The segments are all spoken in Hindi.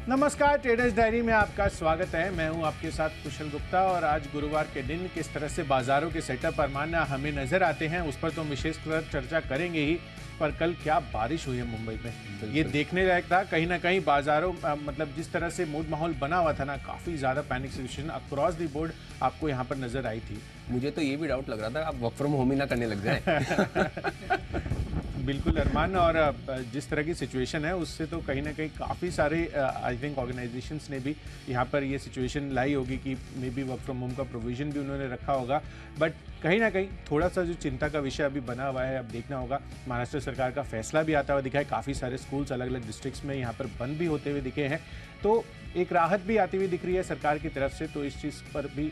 नमस्कार, ट्रेडर्स डायरी में आपका स्वागत है। मैं हूं आपके साथ कुशल गुप्ता और आज गुरुवार के दिन किस तरह से बाजारों के सेटअप अरमान हमें नजर आते हैं उस पर तो विशेषकर चर्चा करेंगे ही। पर कल क्या बारिश हुई है मुंबई में, ये देखने लायक था। कहीं ना कहीं बाजारों मतलब जिस तरह से मूड माहौल बना हुआ था ना, काफी ज्यादा panic situation across the board आपको यहाँ पर नजर आई थी। मुझे तो ये भी डाउट लग रहा था आप वर्क फ्रॉम होम ही ना करने लग जाए। बिल्कुल अरमान, और जिस तरह की सिचुएशन है उससे तो कहीं ना कहीं काफ़ी सारे आई थिंक ऑर्गेनाइजेशंस ने भी यहाँ पर ये सिचुएशन लाई होगी कि may be work from home का प्रोविज़न भी उन्होंने रखा होगा। बट कहीं ना कहीं थोड़ा सा जो चिंता का विषय अभी बना हुआ है, अब देखना होगा। महाराष्ट्र सरकार का फैसला भी आता हुआ दिखा है, काफ़ी सारे स्कूल्स अलग अलग डिस्ट्रिक्ट्स में यहाँ पर बंद भी होते हुए दिखे हैं, तो एक राहत भी आती हुई दिख रही है सरकार की तरफ से। तो इस चीज़ पर भी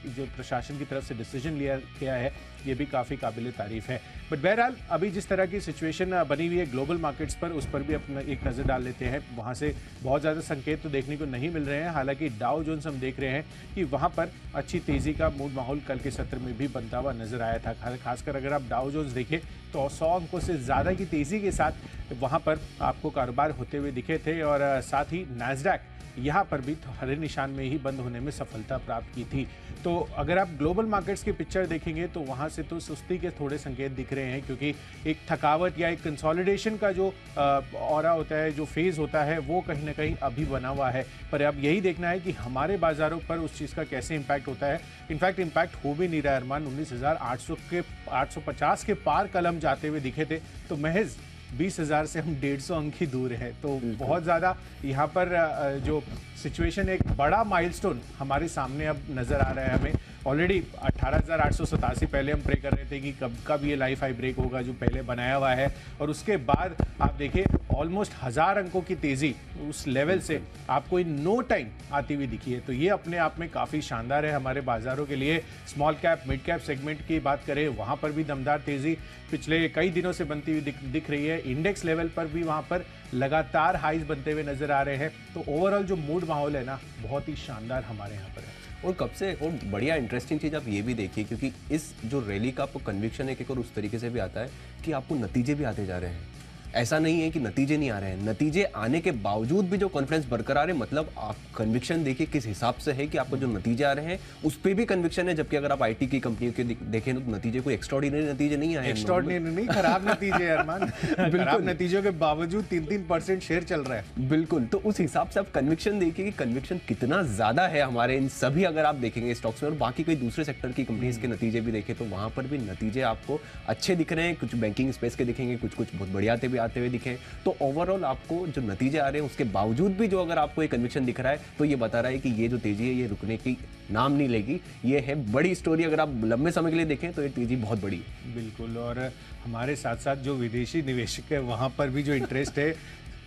जो प्रशासन की तरफ से डिसीजन लिया गया है ये भी काफ़ी काबिल तारीफ है। बट बहरहाल अभी जिस तरह की सिचुएशन बनी हुई है ग्लोबल मार्केट्स पर, उस पर भी अपना एक नज़र डाल लेते हैं। वहाँ से बहुत ज़्यादा संकेत तो देखने को नहीं मिल रहे हैं। हालांकि डाउ जोन्स हम देख रहे हैं कि वहाँ पर अच्छी तेज़ी का मूड माहौल कल के सत्र में भी बनता हुआ नजर आया था। खासकर अगर आप डाउ जोन्स देखें तो 100 अंकों से ज़्यादा की तेज़ी के साथ वहाँ पर आपको कारोबार होते हुए दिखे थे, और साथ ही नैस्डैक यहाँ पर भी हरे निशान में ही बंद होने में सफलता प्राप्त की थी। तो अगर आप ग्लोबल मार्केट्स की पिक्चर देखेंगे तो वहाँ से तो सुस्ती के थोड़े संकेत दिख रहे हैं, क्योंकि एक थकावट या एक कंसोलिडेशन का जो ऑरा होता है, जो फेज़ होता है, वो कहीं ना कहीं अभी बना हुआ है। पर अब यही देखना है कि हमारे बाज़ारों पर उस चीज़ का कैसे इम्पैक्ट होता है। इनफैक्ट इम्पैक्ट हो भी नहीं रहा है अरमान। 19,800 के पार कल हम जाते हुए दिखे थे, तो महज 20,000 से हम 150 अंक ही दूर है। तो बहुत ज़्यादा यहाँ पर जो सिचुएशन, एक बड़ा माइलस्टोन हमारे सामने अब नज़र आ रहा है हमें। ऑलरेडी 18,887 पहले हम प्रे कर रहे थे कि कब ये लाइफ हाई ब्रेक होगा जो पहले बनाया हुआ है, और उसके बाद आप देखिए ऑलमोस्ट 1000 अंकों की तेज़ी उस लेवल से आपको इन नो टाइम आती हुई दिखी है। तो ये अपने आप में काफ़ी शानदार है हमारे बाज़ारों के लिए। Small cap mid cap segment की बात करें, वहाँ पर भी दमदार तेज़ी पिछले कई दिनों से बनती हुई दिख रही है। इंडेक्स लेवल पर भी वहाँ पर लगातार हाइज बनते हुए नज़र आ रहे हैं। तो ओवरऑल जो मूड माहौल है ना, बहुत ही शानदार हमारे यहाँ पर है। और कब से, और बढ़िया इंटरेस्टिंग चीज़ आप ये भी देखिए, क्योंकि इस जो रैली का आपको कन्विक्शन एक और उस तरीके से भी आता है कि आपको नतीजे भी आते जा रहे हैं। ऐसा नहीं है कि नतीजे नहीं आ रहे हैं, नतीजे आने के बावजूद भी जो कॉन्फिडेंस बरकरार है। मतलब आप कन्विक्शन देखिए किस हिसाब से है कि आपको जो नतीजे आ रहे हैं उस पर भी कन्विक्शन है। जबकि अगर आप आईटी की कंपनियों के देखें तो नतीजे कोई एक्स्ट्राऑर्डिनरी नतीजे नहीं आए, एक्स्ट्राऑर्डिनरी नहीं, खराब नतीजे अरमान। खराब नतीजों के बावजूद 3-3% शेयर चल रहा है। बिल्कुल, तो उस हिसाब से आप कन्विक्शन देखिए कि कन्विक्शन कितना ज्यादा है हमारे इन सभी, अगर आप देखेंगे स्टॉक्स में और बाकी कोई दूसरे सेक्टर की कंपनीज के नतीजे भी देखें तो वहां पर भी नतीजे आपको अच्छे दिख रहे हैं। कुछ बैंकिंग स्पेस के दिखेंगे, कुछ बहुत बढ़िया भी आते हुए दिखे। तो ओवरऑल आपको जो नतीजे आ रहे हैं उसके बावजूद भी जो अगर आपको एक कन्विक्शन दिख रहा है तो ये बता रहा है कि ये जो तेजी है ये रुकने की नाम नहीं लेगी। ये है बड़ी स्टोरी, अगर आप लंबे समय के लिए देखें तो ये तेजी बहुत बड़ी है। बिल्कुल, और हमारे साथ साथ जो विदेशी निवेशक है वहाँ पर भी जो इंटरेस्ट है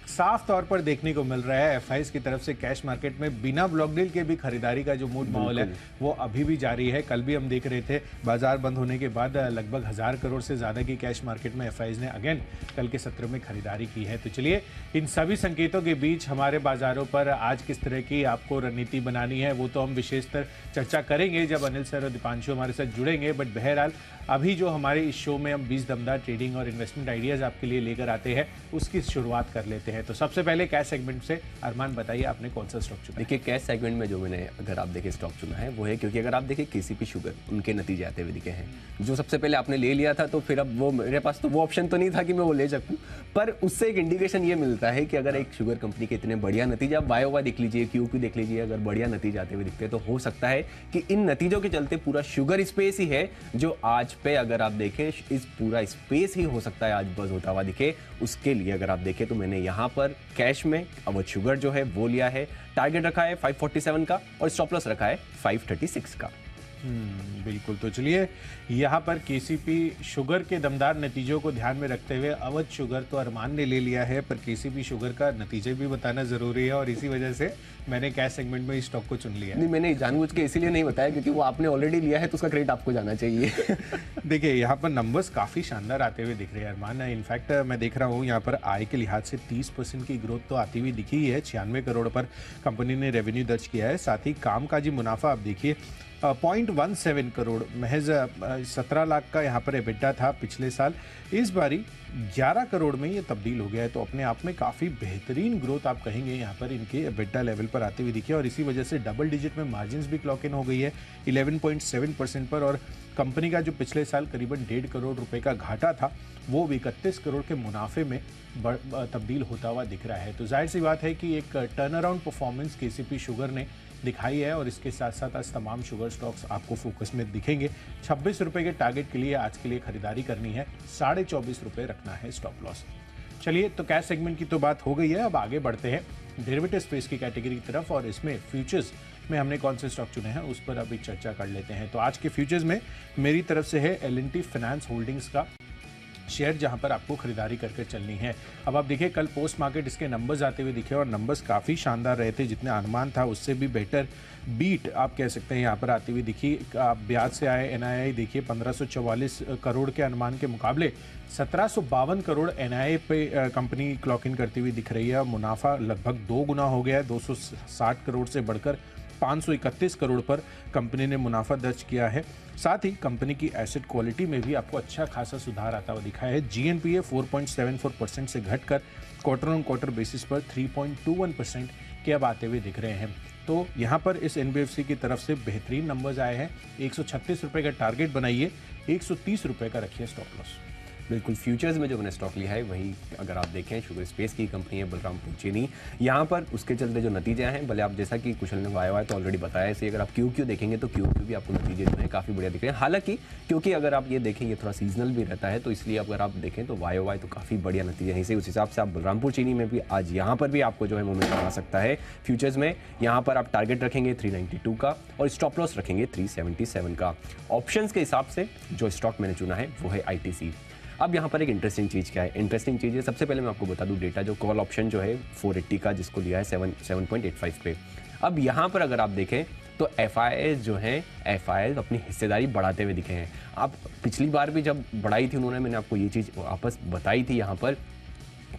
साफ तौर पर देखने को मिल रहा है। एफआईज की तरफ से कैश मार्केट में बिना ब्लॉक डील के भी खरीदारी का जो मूड माहौल है वो अभी भी जारी है। कल भी हम देख रहे थे बाजार बंद होने के बाद लगभग 1000 करोड़ से ज़्यादा की कैश मार्केट में एफआईज ने अगेन कल के सत्र में खरीदारी की है। तो चलिए इन सभी संकेतों के बीच हमारे बाजारों पर आज किस तरह की आपको रणनीति बनानी है वो तो हम विशेषतर चर्चा करेंगे जब अनिल सर और दीपांशु हमारे साथ जुड़ेंगे। बट बहरहाल अभी जो हमारे इस शो में हम 20 दमदार ट्रेडिंग और इन्वेस्टमेंट आइडियाज़ आपके लिए लेकर आते हैं उसकी शुरुआत कर लेते हैं। तो सबसे पहले कैश सेगमेंट से अरमान बताइए आपने कौन सा स्टॉक चुना? देखिए कैश सेगमेंट में जो मैंने अगर आप देखें स्टॉक चुना है वो है, क्योंकि अगर आप देखें केसीपी शुगर उनके नतीजे आते हुए दिखे हैं। जो सबसे पहले आपने ले लिया था तो फिर अब वो मेरे पास तो वो ऑप्शन तो नहीं था कि मैं वो ले सकूं, पर उससे एक इंडिकेशन ये मिलता है कि अगर एक शुगर कंपनी के इतने बढ़िया नतीजे, आप वाई देख लीजिए, क्यूक्यू देख लीजिए, अगर बढ़िया नतीजे आते हुए दिखते हैं तो हो सकता है कि इन नतीजों के चलते पूरा शुगर स्पेस ही है जो आज पे अगर आप देखें इस पूरा स्पेस ही हो सकता है आज बज होता हुआ दिखे। उसके लिए अगर आप देखें तो मैंने यहाँ पर कैश में अवध शुगर जो है वो लिया है। टारगेट रखा है 547 का और स्टॉप लॉस रखा है 536 का। बिल्कुल, तो चलिए यहाँ पर केसीपी शुगर के दमदार नतीजों को ध्यान में रखते हुए अवध शुगर तो अरमान ने ले लिया है, पर केसीपी शुगर का नतीजे भी बताना जरूरी है और इसी वजह से मैंने कैश सेगमेंट में इस स्टॉक को चुन लिया। नहीं, मैंने जानबूझ के इसीलिए नहीं बताया क्योंकि वो आपने ऑलरेडी लिया है तो उसका क्रेडिट आपको जाना चाहिए। देखिए यहाँ पर नंबर्स काफ़ी शानदार आते हुए दिख रहे हैं अरमान। इनफैक्ट मैं देख रहा हूँ यहाँ पर आय के लिहाज से 30% की ग्रोथ तो आती हुई दिखी ही है। 96 करोड़ पर कंपनी ने रेवेन्यू दर्ज किया है। साथ ही कामकाजी मुनाफा आप देखिए 0.17 करोड़, महज 17 लाख का यहाँ पर एबिटा था पिछले साल। इस बारी 11 करोड़ में ये तब्दील हो गया है, तो अपने आप में काफ़ी बेहतरीन ग्रोथ आप कहेंगे यहाँ पर इनके एबिटा लेवल पर आते हुए दिखे, और इसी वजह से डबल डिजिट में मार्जिन्स भी क्लॉक इन हो गई है 11.7% पर, और कंपनी का जो पिछले साल करीबन 1.5 करोड़ रुपए का घाटा था वो भी 31 करोड़ के मुनाफे में तब्दील होता हुआ दिख रहा है। तो जाहिर सी बात है कि एक turn around performance KCP sugar ने दिखाई है, और इसके साथ साथ आज तमाम शुगर स्टॉक्स आपको फोकस में दिखेंगे। 26 रुपए के टारगेट के लिए आज के लिए खरीदारी करनी है, 24.5 रुपए रखना है स्टॉप लॉस। चलिए, तो कैश सेगमेंट की तो बात हो गई है, अब आगे बढ़ते हैं डेरिवेटिव स्पेस की कैटेगरी की तरफ, और इसमें फ्यूचर्स में हमने कौन से स्टॉक चुने हैं उस पर अभी चर्चा कर लेते हैं। तो आज के फ्यूचर्स में मेरी तरफ से है L&T फाइनेंस होल्डिंग्स का शेयर, जहां पर आपको खरीदारी करके चलनी है। अब आप देखिए, कल पोस्ट मार्केट इसके नंबर्स आते हुए दिखे और नंबर्स काफ़ी शानदार रहे थे, जितने अनुमान था उससे भी बेटर बीट आप कह सकते हैं यहाँ पर आती हुई दिखी। आप ब्याज से आए NII देखिए 1544 करोड़ के अनुमान के मुकाबले 1752 करोड़ NII पे कंपनी क्लॉक इन करती हुई दिख रही है। मुनाफा लगभग 2 गुना हो गया है, 260 करोड़ से बढ़कर 531 करोड़ पर कंपनी ने मुनाफा दर्ज किया है। साथ ही कंपनी की एसेट क्वालिटी में भी आपको अच्छा खासा सुधार आता हुआ दिखा है। GNPA 4.74% से घटकर क्वार्टर ऑन क्वार्टर बेसिस पर 3.21% के अब आते हुए दिख रहे हैं। तो यहाँ पर इस NBFC की तरफ से बेहतरीन नंबर्स आए हैं। 136 रुपये का टारगेट बनाइए, 130 रुपये का रखिए स्टॉप लॉस। बिल्कुल, फ्यूचर्स में जो मैंने स्टॉक लिया है वही अगर आप देखें शुगर स्पेस की कंपनी है बलरामपुर चीनी। यहाँ पर उसके चलते जो नतीजे हैं, भले आप जैसा कि कुशल ने वाया तो ऑलरेडी बताया, इसे अगर आप क्यू देखेंगे तो क्यू भी आपको नतीजे जो है काफ़ी बढ़िया दिख रहे हैं। हालांकि क्योंकि अगर आप ये देखें ये थोड़ा सीजनल भी रहता है, तो इसलिए अगर आप देखें तो वाई तो काफ़ी बढ़िया नतीजे हैं इसे। उस हिसाब से आप बलरामपुर चीनी में भी आज यहाँ पर भी आपको जो है मोमेंट आ सकता है। फ्यूचर्स में यहाँ पर आप टारगेट रखेंगे 392 का और स्टॉप लॉस रखेंगे 377 का। ऑप्शंस के हिसाब से जो स्टॉक मैंने चुना है वो है ITC। अब यहाँ पर एक इंटरेस्टिंग चीज़ क्या है, इंटरेस्टिंग चीज़ है, सबसे पहले मैं आपको बता दूँ डेटा, जो कॉल ऑप्शन जो है 480 का जिसको लिया है 7.85 पे। अब यहाँ पर अगर आप देखें तो FIs जो हैं, FIs अपनी हिस्सेदारी बढ़ाते हुए दिखे हैं। आप पिछली बार भी जब बढ़ाई थी उन्होंने, मैंने आपको ये चीज़ वापस बताई थी यहाँ पर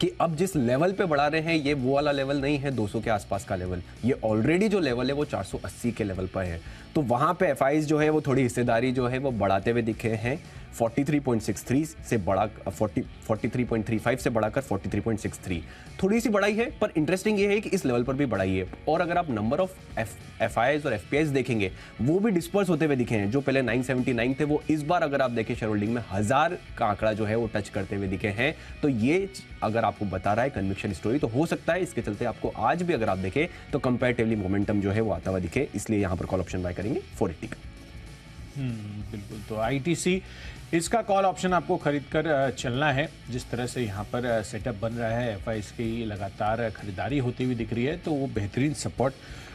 कि अब जिस लेवल पे बढ़ा रहे हैं ये वो वाला लेवल नहीं है 200 के आसपास का लेवल, ये ऑलरेडी जो लेवल है वो 480 के लेवल पर है। तो वहाँ पे FIs जो है वो थोड़ी हिस्सेदारी जो है वो बढ़ाते हुए दिखे हैं। 43.63 से बढ़ा 43.35 से बढ़ाकर 43.63 थोड़ी सी बढ़ाई है, पर इंटरेस्टिंग ये है कि इस लेवल पर भी बढ़ाई है। और अगर आप नंबर ऑफ FIs और FPIs देखेंगे वो भी डिस्पर्स होते हुए दिखे हैं। जो पहले 979 थे वो इस बार अगर आप देखें शेयर होल्डिंग में 1000 का आंकड़ा जो है वो टच करते हुए दिखे हैं। तो ये अगर आपको बता रहा है कन्विक्शन स्टोरी, तो हो सकता है इसके चलते आपको आज भी अगर आप देखें तो कंपैरेटिवली मोमेंटम जो है वो आता हुआ दिखे, इसलिए यहाँ पर कॉल ऑप्शन बाय करेंगे 480 का। बिल्कुल, तो ITC इसका कॉल ऑप्शन आपको खरीद कर चलना है। जिस तरह से यहाँ पर सेटअप बन रहा है, FIs की लगातार खरीदारी होती हुई दिख रही है, तो वो बेहतरीन सपोर्ट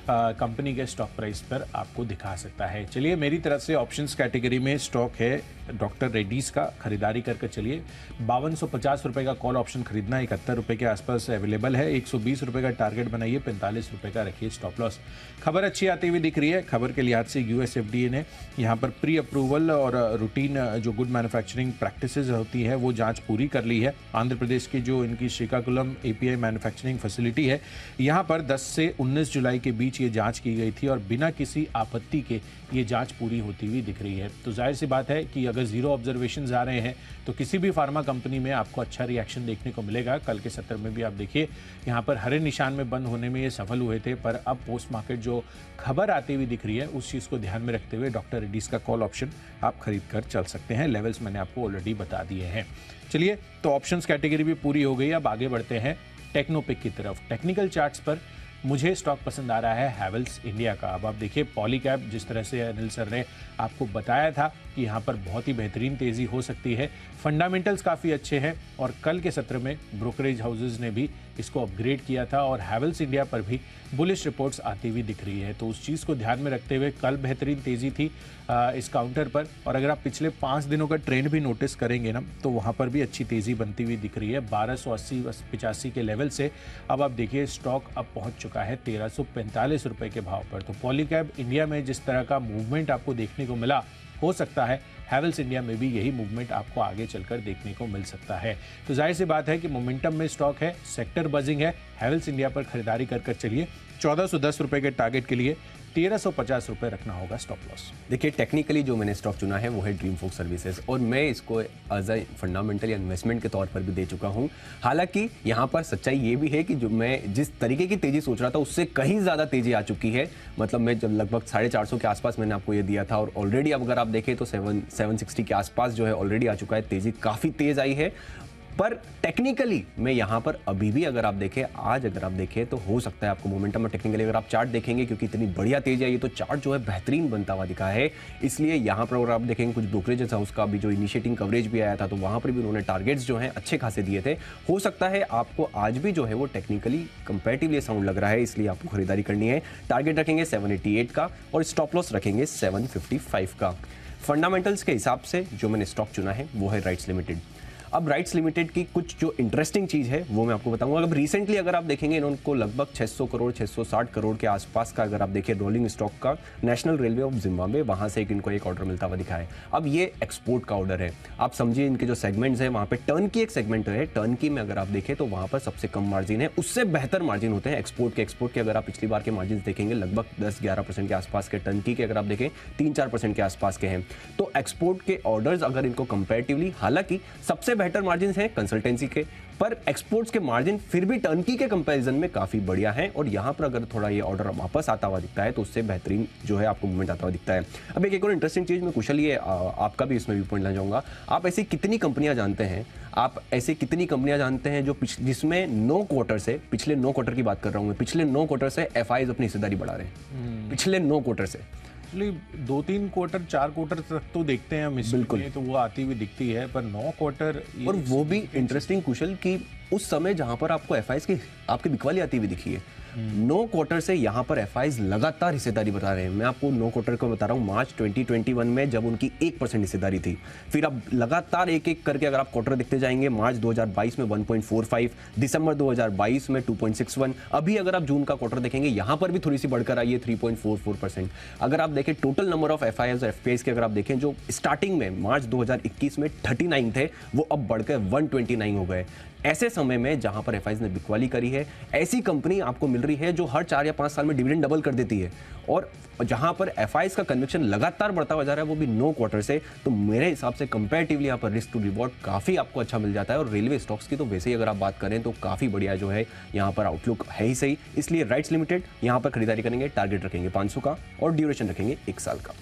कंपनी के स्टॉक प्राइस पर आपको दिखा सकता है। चलिए, मेरी तरफ से ऑप्शंस कैटेगरी में स्टॉक है डॉक्टर रेड्डीज का, खरीदारी करके चलिए। 5250 रुपये का कॉल ऑप्शन खरीदना 71 रुपये के आसपास अवेलेबल है। 120 रुपये का टारगेट बनाइए, 45 रुपये का रखिए स्टॉप लॉस। खबर अच्छी आती हुई दिख रही है। खबर के लिहाज से US FDA ने यहाँ पर प्री अप्रूवल और रूटीन जो गुड मैन्युफैक्चरिंग प्रैक्टिसेस होती है वो जांच पूरी कर ली है। आंध्र प्रदेश की जो इनकी श्रीकाकुलम API मैन्युफैक्चरिंग फैसिलिटी है, यहाँ पर 10 से 19 जुलाई के बीच ये जांच की गई थी और बिना किसी आपत्ति के ये जांच पूरी होती हुई दिख रही है। तो जाहिर सी बात है कि अगर जीरो ऑब्जर्वेशंस आ रहे हैं तो किसी भी फार्मा कंपनी में आपको अच्छा रिएक्शन देखने को मिलेगा। कल के सत्र में भी आप देखिए यहाँ पर हरे निशान में बंद होने में ये सफल हुए थे, पर अब पोस्ट मार्केट जो खबर आती हुई दिख रही है उस चीज़ को ध्यान में रखते हुए डॉक्टर रेड्डीज का कॉल ऑप्शन आप खरीद कर चल सकते हैं। लेवल्स मैंने आपको ऑलरेडी बता दिए हैं। चलिए, तो ऑप्शंस कैटेगरी भी पूरी हो गई। अब आगे बढ़ते हैं टेक्नोपिक की तरफ। टेक्निकल चार्ट्स पर मुझे स्टॉक पसंद आ रहा है हैवेल्स इंडिया का। अब आप देखिए पॉलीकैब, जिस तरह से अनिल सर ने आपको बताया था कि यहाँ पर बहुत ही बेहतरीन तेज़ी हो सकती है, फंडामेंटल्स काफ़ी अच्छे हैं और कल के सत्र में ब्रोकरेज हाउसेज ने भी इसको अपग्रेड किया था और हैवेल्स इंडिया पर भी बुलिश रिपोर्ट्स आती हुई दिख रही है। तो उस चीज़ को ध्यान में रखते हुए कल बेहतरीन तेज़ी थी इस काउंटर पर, और अगर आप पिछले 5 दिनों का ट्रेंड भी नोटिस करेंगे ना तो वहाँ पर भी अच्छी तेज़ी बनती हुई दिख रही है। 1280-85 के लेवल से अब आप देखिए स्टॉक अब पहुँच चुका है 1345 रुपये के भाव पर। तो पॉलीकैब इंडिया में जिस तरह का मूवमेंट आपको देखने को मिला, हो सकता है हैवेल्स इंडिया में भी यही मूवमेंट आपको आगे चलकर देखने को मिल सकता है। तो जाहिर सी बात है कि मोमेंटम में स्टॉक है, सेक्टर बजिंग है, हैवेल्स इंडिया पर खरीदारी कर चलिए। 1410 रुपये के टारगेट के लिए 1350 रुपये रखना होगा स्टॉप लॉस। देखिए टेक्निकली जो मैंने स्टॉक चुना है वो है ड्रीम फोक सर्विसेज, और मैं इसको एज अ फंडामेंटल या इन्वेस्टमेंट के तौर पर भी दे चुका हूं। हालांकि यहां पर सच्चाई ये भी है कि जो मैं जिस तरीके की तेजी सोच रहा था उससे कहीं ज़्यादा तेजी आ चुकी है। मतलब मैं जब लगभग 450 के आसपास मैंने आपको ये दिया था, और ऑलरेडी अब अगर आप देखें तो 760 के आसपास जो है ऑलरेडी आ चुका है। तेजी काफ़ी तेज आई है, पर टेक्निकली मैं यहाँ पर अभी भी अगर आप देखें, आज अगर आप देखें तो हो सकता है आपको मोमेंटम में टेक्निकली अगर आप चार्ट देखेंगे, क्योंकि इतनी बढ़िया तेजी आई है तो चार्ट जो है बेहतरीन बनता हुआ दिखा है। इसलिए यहाँ पर अगर आप देखेंगे कुछ ब्रोकरेजेस हाउस का भी जो इनिशिएटिंग कवरेज भी आया था तो वहाँ पर भी उन्होंने टारगेट्स जो हैं अच्छे खासे दिए थे। हो सकता है आपको आज भी जो है वो टेक्निकली कंपैरेटिवली साउंड लग रहा है, इसलिए आपको खरीदारी करनी है। टारगेट रखेंगे 788 का और स्टॉप लॉस रखेंगे 755 का। फंडामेंटल्स के हिसाब से जो मैंने स्टॉक चुना है वो है राइट्स लिमिटेड। अब राइट्स लिमिटेड की कुछ जो इंटरेस्टिंग चीज़ है वो मैं आपको बताऊंगा। अब रिसेंटली अगर आप देखेंगे इनको लगभग 600 करोड़ 660 करोड़ के आसपास का अगर आप देखिए रोलिंग स्टॉक का नेशनल रेलवे ऑफ जिम्बाब्वे, वहाँ से इनको एक ऑर्डर मिलता हुआ दिखा है। अब ये एक्सपोर्ट का ऑर्डर है। आप समझिए इनके जो सेगमेंट्स हैं वहाँ पे टर्न की एक सेगमेंट है, टर्न की में अगर आप देखें तो वहाँ पर सबसे कम मार्जिन है, उससे बेहतर मार्जिन होते हैं एक्सपोर्ट के। एक्सपोर्ट के अगर आप पिछली बार के मार्जिन देखेंगे लगभग 10-11% के आसपास के, टर्न की के अगर आप देखें 3-4% के आसपास के हैं। तो एक्सपोर्ट के ऑर्डर्स अगर इनको कंपैरेटिवली, हालांकि सबसे बेहतर मार्जिन है कंसल्टेंसी के, पर एक्सपोर्ट्स के मार्जिन फिर भी टर्नकी के कंपैरिजन में काफी बढ़िया है। और यहां पर अगर थोड़ा ये ऑर्डर वापस आता हुआ दिखता है तो उससे बेहतरीन जो है आपको मूवमेंट आता हुआ दिखता है। अब एक और इंटरेस्टिंग चीज मैं कुशल ये आपका भी इसमें व्यू पॉइंट लेना चाहूंगा। आप ऐसी कितनी कंपनियां जानते हैं, आप ऐसी कितनी कंपनियां जानते हैं जो जिसमें 9 क्वार्टर से, पिछले 9 क्वार्टर की बात कर रहा हूं मैं, पिछले 9 क्वार्टर से एफआईज अपनी हिस्सेदारी बढ़ा रहे हैं, पिछले 9 क्वार्टर से। 2-3 क्वार्टर 4 क्वार्टर तक तो देखते हैं हम इसमें, तो वो आती हुई दिखती है, पर 9 क्वार्टर। और वो भी इंटरेस्टिंग कुशल कि उस समय जहां पर आपको एफआईज की आपकी बिकवाली आती हुई दिखी है, 9 क्वार्टर से यहां पर एफआईज लगातार हिस्सेदारी बता रहे हैं। मैं आपको 9 क्वार्टर को बता रहा हूं, मार्च 2021 में जब उनकी 1% हिस्सेदारी थी, फिर अब लगातार एक एक करके अगर आप क्वार्टर देखते जाएंगे, मार्च 2022 में 1.45, दिसंबर 2022 में 2.61, अभी अगर आप जून का क्वार्टर देखेंगे यहां पर भी थोड़ी सी बढ़कर आई है 3.44%। अगर आप देखें टोटल नंबर ऑफ एफआईआईज और एफपीआईज के अगर आप देखें, जो स्टार्टिंग में मार्च 2021 में 39 थे वो अब बढ़कर 129 हो गए। ऐसे समय में जहां पर एफआईआईज ने बिकवाली करी है, ऐसी कंपनी आपको मिल रही है जो हर 4 या 5 साल में डिविडेंड डबल कर देती है, और जहां पर एफआईआईज का कन्विक्शन लगातार बढ़ता हुआ जा रहा है वो भी 9 क्वार्टर से। तो मेरे हिसाब से कंपैरेटिवली यहां पर रिस्क टू रिवॉर्ड काफी आपको अच्छा मिल जाता है। और रेलवे स्टॉक्स की तो वैसे ही अगर आप बात करें तो काफी बढ़िया जो है यहां पर आउटलुक है ही सही। इसलिए राइट्स लिमिटेड यहां पर खरीदारी करेंगे, टारगेट रखेंगे 500 का और ड्यूरेशन रखेंगे 1 साल का।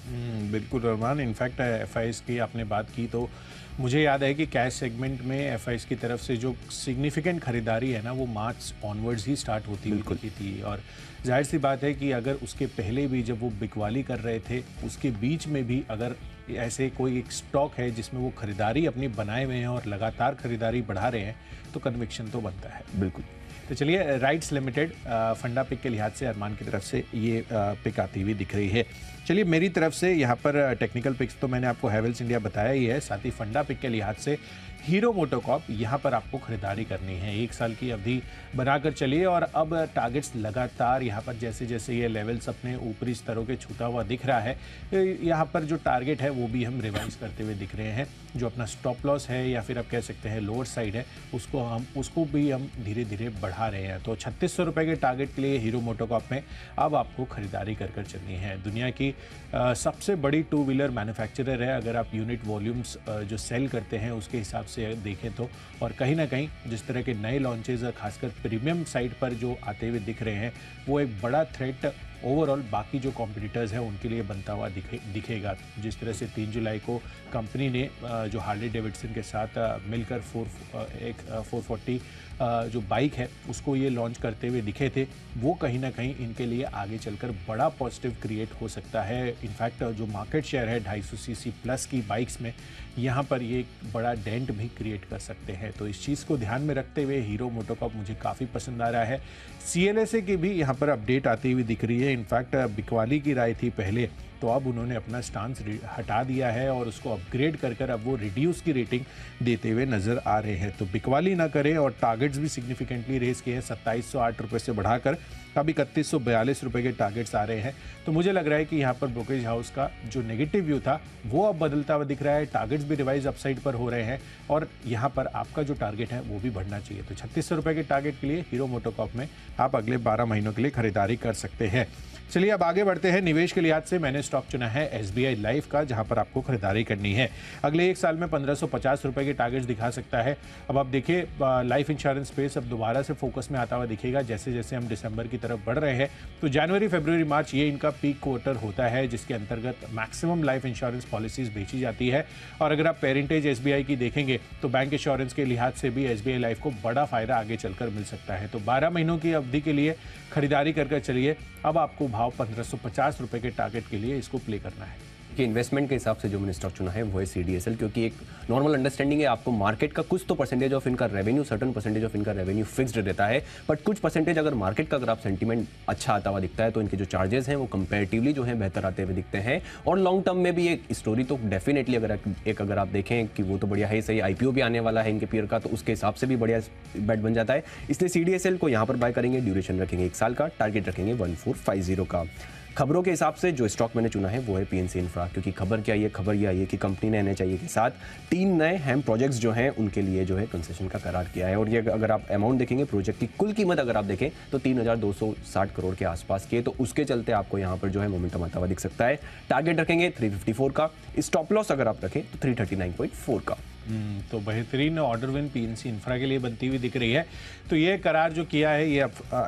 बिल्कुल रहमान, इनफैक्ट एफआईआईज की आपने बात की तो मुझे याद है कि कैश सेगमेंट में एफआईआईज की तरफ से जो सिग्निफिकेंट खरीदारी है ना वो मार्च ऑनवर्ड्स ही स्टार्ट होती हुई दिखी थी। और जाहिर सी बात है कि अगर उसके पहले भी जब वो बिकवाली कर रहे थे, उसके बीच में भी अगर ऐसे कोई एक स्टॉक है जिसमें वो खरीदारी अपनी बनाए हुए हैं और लगातार खरीदारी बढ़ा रहे हैं तो कन्विक्शन तो बनता है। बिल्कुल। तो चलिए, राइट्स लिमिटेड फंडा पिक के लिहाज से अरमान की तरफ से ये पिक आती हुई दिख रही है। चलिए, मेरी तरफ से यहाँ पर टेक्निकल पिक्स तो मैंने आपको हैवेल्स इंडिया बताया ही है, साथ ही फंडा पिक के लिहाज से हीरो मोटोकॉर्प यहाँ पर आपको खरीदारी करनी है। 1 साल की अवधि बनाकर चलिए और अब टारगेट्स लगातार यहाँ पर जैसे जैसे ये लेवल्स अपने ऊपरी स्तरों के छूता हुआ दिख रहा है, यहाँ पर जो टारगेट है वो भी हम रिवाइज करते हुए दिख रहे हैं। जो अपना स्टॉप लॉस है या फिर आप कह सकते हैं लोअर साइड है, उसको भी हम धीरे धीरे बढ़ा रहे हैं। तो 3600 रुपये के टारगेट के लिए हीरो मोटोकॉर्प में अब आपको खरीदारी कर चलनी है। दुनिया की सबसे बड़ी 2 व्हीलर मैन्युफैक्चरर है अगर आप यूनिट वॉल्यूम्स जो सेल करते हैं उसके हिसाब से देखें तो। और कहीं ना कहीं जिस तरह के नए लॉन्चेज खासकर प्रीमियम साइड पर जो आते हुए दिख रहे हैं वो एक बड़ा थ्रेट ओवरऑल बाकी जो कॉम्पिटिटर्स हैं उनके लिए बनता हुआ दिखेगा। जिस तरह से 3 जुलाई को कंपनी ने जो हार्ले डेविडसन के साथ मिलकर 440 जो बाइक है उसको ये लॉन्च करते हुए दिखे थे, वो कहीं ना कहीं इनके लिए आगे चलकर बड़ा पॉजिटिव क्रिएट हो सकता है। इनफैक्ट जो मार्केट शेयर है 250 सीसी प्लस की बाइक्स में, यहाँ पर ये एक बड़ा डेंट भी क्रिएट कर सकते हैं। तो इस चीज़ को ध्यान में रखते हुए हीरो मोटोकॉर्प मुझे काफ़ी पसंद आ रहा है। CLSA की भी यहाँ पर अपडेट आती हुई दिख रही है। इनफैक्ट बिकवाली की राय थी पहले तो अब उन्होंने अपना स्टांस हटा दिया है और उसको अपग्रेड कर कर अब वो रिड्यूस की रेटिंग देते हुए नजर आ रहे हैं। तो बिकवाली ना करें और टारगेट्स भी सिग्निफिकेंटली रेस किए हैं, 2708 रुपये से बढ़ाकर अब 3142 रुपये के टारगेट्स आ रहे हैं। तो मुझे लग रहा है कि यहाँ पर ब्रोकरेज हाउस का जो नेगेटिव व्यू था वो अब बदलता हुआ दिख रहा है, टारगेट्स भी रिवाइज अपसाइड पर हो रहे हैं और यहाँ पर आपका जो टारगेट है वो भी बढ़ना चाहिए। तो 3600 रुपये के टारगेट के लिए हीरो मोटोकॉर्प में आप अगले 12 महीनों के लिए खरीदारी कर सकते हैं। चलिए अब आगे बढ़ते हैं। निवेश के लिहाज से मैंने स्टॉक चुना है SBI लाइफ का, जहां पर आपको खरीदारी करनी है। अगले 1 साल में 1550 रुपए के टारगेट्स दिखा सकता है। अब आप देखिए लाइफ इंश्योरेंस स्पेस अब दोबारा से फोकस में आता हुआ दिखेगा जैसे जैसे हम दिसंबर की तरफ बढ़ रहे हैं। तो जनवरी, फरवरी, मार्च ये इनका पीक क्वार्टर होता है जिसके अंतर्गत मैक्सिमम लाइफ इंश्योरेंस पॉलिसीज बेची जाती है। और अगर आप पेरेंटेज SBI की देखेंगे तो बैंक इंश्योरेंस के लिहाज से भी SBI लाइफ को बड़ा फायदा आगे चलकर मिल सकता है। तो 12 महीनों की अवधि के लिए खरीदारी करके चलिए। अब आपको भाव 1550 रुपए के टारगेट के लिए इसको प्ले करना है। कि इन्वेस्टमेंट के हिसाब से जो मैंने स्टॉक चुना है वो है CDSL, क्योंकि एक नॉर्मल अंडरस्टैंडिंग है आपको मार्केट का कुछ तो परसेंटेज ऑफ इनका रेवेन्यू, सर्टन परसेंटेज ऑफ इनका रेवेन्यू फिक्स्ड रहता है, बट कुछ परसेंटेज अगर मार्केट का अगर आप सेंटीमेंट अच्छा आता हुआ दिखता है तो इनके जो चार्जेस हैं वो कंपैरेटिवली जो है बेहतर आते हुए दिखते हैं। और लॉन्ग टर्म में भी एक स्टोरी तो डेफिनेटली अगर आप देखें कि वो तो बढ़िया है, सही IPO भी आने वाला है इनके पीयर का, तो उसके हिसाब से भी बढ़िया बेट बन जाता है। इसलिए CDSL को यहाँ पर बाय करेंगे, ड्यूरेशन रखेंगे 1 साल का, टारगेट रखेंगे 1450 का। खबरों के हिसाब से जो स्टॉक मैंने चुना है वो है PNC इंफ्रा, क्योंकि खबर क्या है, खबर ये आई है कि कंपनी ने NHAI के साथ 3 नए हैम प्रोजेक्ट्स जो हैं उनके लिए जो है कंसेशन का करार किया है। और ये अगर आप अमाउंट देखेंगे, प्रोजेक्ट की कुल कीमत अगर आप देखें तो 3260 करोड़ के आसपास की है। तो उसके चलते आपको यहाँ पर जो है मोमेंटम आता हुआ दिख सकता है। टारगेट रखेंगे 354 का, स्टॉप लॉस अगर आप रखें तो 339.4 का। तो बेहतरीन ऑर्डर विन PNC इंफ्रा के लिए बनती हुई दिख रही है। तो ये करार जो किया है ये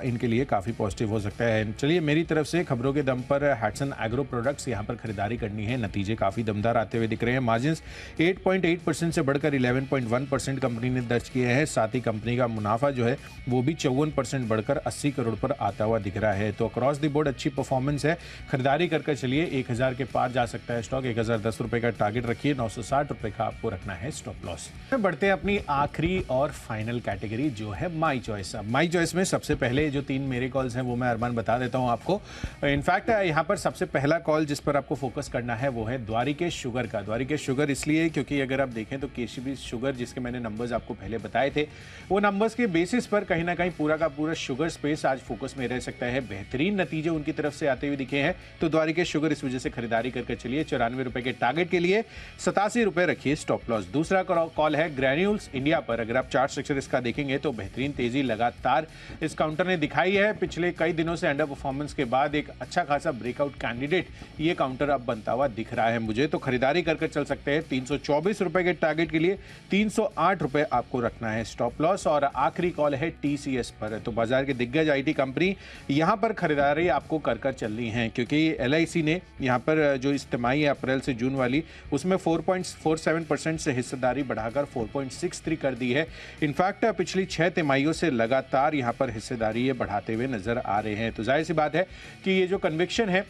इनके लिए काफ़ी पॉजिटिव हो सकता है। चलिए मेरी तरफ से खबरों के दम पर हैटसन एग्रो प्रोडक्ट्स यहाँ पर खरीदारी करनी है। नतीजे काफ़ी दमदार आते हुए दिख रहे हैं। मार्जिन्स 8.8% से बढ़कर 11.1% कंपनी ने दर्ज किए हैं। साथ ही कंपनी का मुनाफा जो है वो भी 54% बढ़कर 80 करोड़ पर आता हुआ दिख रहा है। तो अक्रॉस द बोर्ड अच्छी परफॉर्मेंस है। खरीदारी करके चलिए 1000 के पार जा सकता है स्टॉक। 1010 रुपये का टारगेट रखिए, 960 रुपये का आपको रखना है स्टॉप लॉस। बढ़ते हैं अपनी आखिरी और फाइनल कैटेगरी जो है माई चॉइस। अब माई चॉइस में सबसे पहले जो 3 मेरे कॉल्स हैं वो मैं अरमान बता देता हूं आपको। इनफैक्ट यहाँ पर सबसे पहला कॉल जिस पर आपको फोकस करना है वो है द्वारिकेश शुगर का। द्वारिकेश शुगर इसलिए क्योंकि अगर आप देखें तो KCB शुगर जिसके मैंने नंबर्स आपको पहले बताए थे वो नंबर्स के बेसिस पर कहीं ना कहीं पूरा का पूरा शुगर स्पेस आज फोकस में रह सकता है। बेहतरीन नतीजे उनकी तरफ से आते हुए दिखे हैं। तो द्वारिकेश शुगर इस वजह से खरीदारी करके चलिए। 94 रुपए के टारगेट के लिए 87 रुपए रखिए स्टॉप लॉस। दूसरा कॉल है ग्रैन्यूल्स इंडिया पर। अगर आप चार्ट स्ट्रक्चर इसका देखेंगे तो बेहतरीन तेजी लगातार इस काउंटर ने दिखाई है। पिछले कई दिनों से अंडर परफॉर्मेंस के बाद एक अच्छा खासा ब्रेकआउट कैंडिडेट ये काउंटर अब बनता हुआ दिख रहा है मुझे। तो खरीदारी करके चल सकते हैं। 324 रुपए के टारगेट के लिए 308 रुपए आपको रखना है स्टॉप लॉस। और आखिरी कॉल है TCS पर। तो बाजार के दिग्गज IT कंपनी यहां पर खरीदारी आपको कर चलनी है, क्योंकि LIC ने यहां पर जो इस तिमाही है अप्रैल से जून वाली उसमें 4.47% से हिस्सेदारी बढ़ाकर 4.63 कर दी है। इनफैक्ट पिछली 6 तिमाहियों से लगातार यहां पर हिस्सेदारी ये बढ़ाते हुए नजर आ रहे हैं। तो जाहिर सी बात है कि ये जो कन्विक्शन है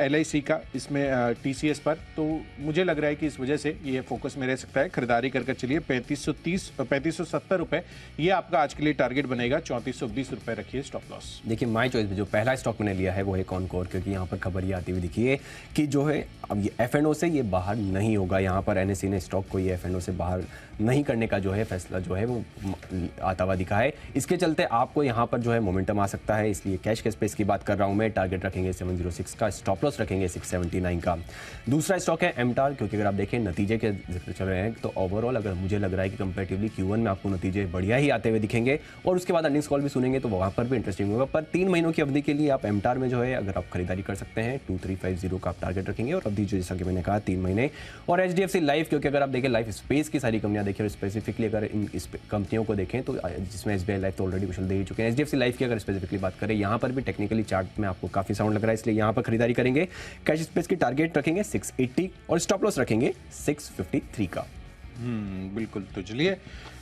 LIC का इसमें TCS पर, तो मुझे लग रहा है कि इस वजह से ये फोकस में रह सकता है। खरीदारी करके चलिए 3570 रुपए ये आपका आज के लिए टारगेट बनेगा। 3420 रुपए रखिए स्टॉप लॉस। देखिए माई चॉइस में जो पहला स्टॉक मैंने लिया है वो है कॉनकोर, क्योंकि यहाँ पर खबर ये आती हुई दिखी है कि जो है अब ये F&O से ये बाहर नहीं होगा। यहाँ पर NSE ने स्टॉक को ये F&O से बाहर नहीं करने का जो है फैसला जो है वो आता हुआ दिखा है। इसके चलते आपको यहाँ पर जो है मोमेंटम आ सकता है। इसलिए कैश के स्पेस की बात कर रहा हूँ मैं। टारगेट रखेंगे 706 का, स्टॉप लॉस रखेंगे 679 का। दूसरा स्टॉक है एमटार, क्योंकि अगर आप देखें नतीजे के जिक्र चल रहे हैं तो ओवरऑल अगर मुझे लग रहा है कि कंपैरेटिवली Q1 में आपको नतीजे बढ़िया ही आते हुए दिखेंगे और उसके बाद अर्निंग्स कॉल भी सुनेंगे तो वहाँ पर भी इंटरेस्टिंग होगा। पर 3 महीनों की अवधि के लिए आप एमटार में जो है अगर आप खरीदारी कर सकते हैं 2350 का आप टारगेट रखेंगे और अवधि जो जैसा कि मैंने कहा 3 महीने। और HDFC लाइफ, क्योंकि अगर आप देखें लाइफ स्पेस की सारी कंपनियां देखें और स्पेसिफिकली अगर इन इस कंपनियों को देखें तो जिसमें SBI लाइफ तो ऑलरेडी कुशल दे ही चुके हैं। HDFC लाइफ की अगर स्पेसिफिकली बात करें यहाँ पर भी टेक्निकली चार्ट में आपको काफी साउंड लग रहा है, इसलिए यहाँ पर खरीदारी करेंगे। कैश स्पेस की टारगेट रखेंगे 680 और स्टॉप लॉस रखेंगे 653 का। बिल्कुल। तो चलिए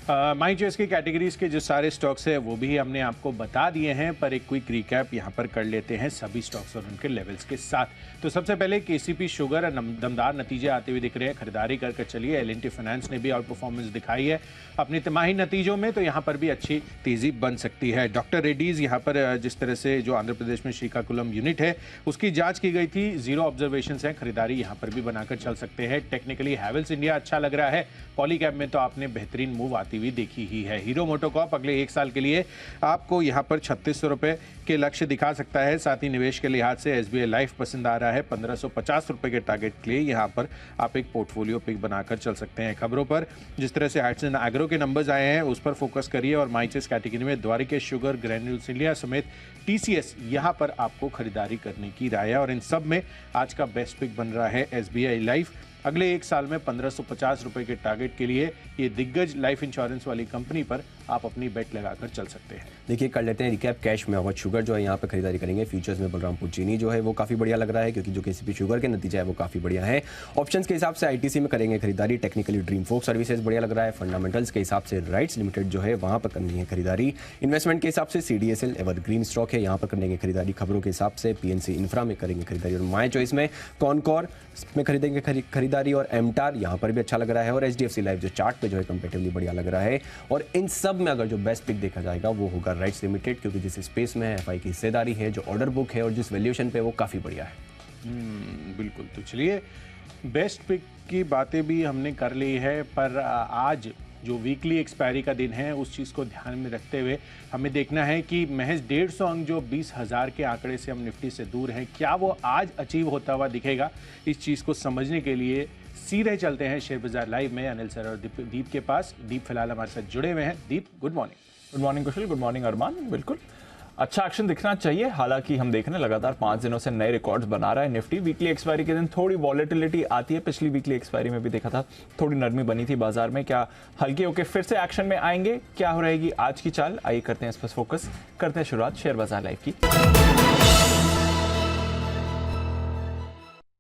माई चॉइस की कैटेगरीज के जो सारे स्टॉक्स है वो भी हमने आपको बता दिए हैं, पर एक क्विक रिकैप यहाँ पर कर लेते हैं सभी स्टॉक्स और उनके लेवल्स के साथ। तो सबसे पहले केसीपी शुगर दमदार नतीजे आते हुए दिख रहे हैं, खरीदारी करके चलिए। एल&टी फाइनेंस ने भी आउट परफॉर्मेंस दिखाई है अपनी तिमाही नतीजों में, तो यहाँ पर भी अच्छी तेजी बन सकती है। डॉक्टर रेड्डीज यहाँ पर जिस तरह से जो आंध्र प्रदेश में श्रीकाकुलम यूनिट है उसकी जांच की गई थी, 0 ऑब्जर्वेशन है, खरीदारी यहाँ पर भी बनाकर चल सकते हैं। टेक्निकली हैवेल्स इंडिया अच्छा लग रहा है, पॉलीकैब में तो आपने बेहतरीन मूव आती हुई देखी ही है। हीरो मोटोकॉर्प अगले 1 साल के लिए आपको यहाँ पर 3600 रुपए के लक्ष्य दिखा सकता है। साथ ही निवेश के लिहाज से एसबीआई लाइफ पसंद आ रहा है, 1550 रुपए के टारगेट के लिए यहाँ पर आप एक पोर्टफोलियो पिक बनाकर चल सकते हैं। खबरों पर जिस तरह से हाइट्सन एग्रो के नंबर्स आए हैं उस पर फोकस करिए और माइचेस कैटेगरी में द्वारिकेश शुगर, ग्रैन्यूल्स इंडिया समेत टीसीएस यहाँ पर आपको खरीदारी करने की राय है। और इन सब में आज का बेस्ट पिक बन रहा है एसबीआई लाइफ। अगले 1 साल में 1550 रुपए के टारगेट के लिए ये दिग्गज लाइफ इंश्योरेंस वाली कंपनी पर आप अपनी बेट लगाकर चल सकते हैं। देखिए कर लेते हैं रिकैप। कैश में अवध शुगर जो है यहाँ पे खरीदारी करेंगे। फ्यूचर्स में बलरामपुर चीनी जो है वो काफ़ी बढ़िया लग रहा है, क्योंकि जो केसीपी शुगर के नतीजा है वो काफ़ी बढ़िया है। ऑप्शंस के हिसाब से आईटीसी में करेंगे खरीदारी। टेक्निकली ड्रीम फोक सर्विसेज बढ़िया लग रहा है। फंडामेंटल्स के हिसाब से राइट्स लिमिटेड जो है वहाँ पर करनी है खरीदारी। इन्वेस्टमेंट के हिसाब से सीडीएसएल एवरग्रीन स्टॉक है, यहाँ पर करेंगे खरीदारी। खबरों के हिसाब से पीएनसी इंफ्रा में करेंगे खरीदारी। और माय चॉइस में कॉनकॉर में खरीदेंगे खरीदारी। और एमटार यहाँ पर भी अच्छा लग रहा है। और एचडीएफसी लाइफ जो चार्ट पे जो है कंपेरेटिवली बढ़िया लग रहा है। और इन सब में अगर जो बेस्ट पिक देखा जाएगा वो होगा राइट्स लिमिटेड, क्योंकि जिस स्पेस में एफआई की हिस्सेदारी है, जो ऑर्डर बुक है और जिस वैल्यूएशन पे वो काफ़ी बढ़िया है। बिल्कुल। तो चलिए बेस्ट पिक की बातें भी हमने कर ली है, पर आज जो वीकली एक्सपायरी का दिन है उस चीज़ को ध्यान में रखते हुए हमें देखना है कि महज 150 अंक जो 20,000 के आंकड़े से हम निफ्टी से दूर हैं, क्या वो आज अचीव होता हुआ दिखेगा। इस चीज़ को समझने के लिए सीधे चलते हैं शेयर बाजार लाइव में अनिल सर और दीप के पास। दीप फिलहाल हमारे साथ जुड़े हुए हैं। दीप, गुड मॉर्निंग। गुड मॉर्निंग कुशल, गुड मॉर्निंग अरमान। बिल्कुल अच्छा एक्शन दिखना चाहिए। हालांकि हम देख रहे हैं लगातार 5 दिनों से नए रिकॉर्ड्स बना रहा है निफ्टी। वीकली एक्सपायरी के दिन थोड़ी वॉलेटिलिटी आती है। पिछली वीकली एक्सपायरी में भी देखा था थोड़ी नरमी बनी थी बाजार में। क्या हल्के होके फिर से एक्शन में आएंगे? क्या हो रहेगी आज की चाल? आइए करते हैं इस पर फोकस, करते हैं शुरुआत शेयर बाजार लाइव की।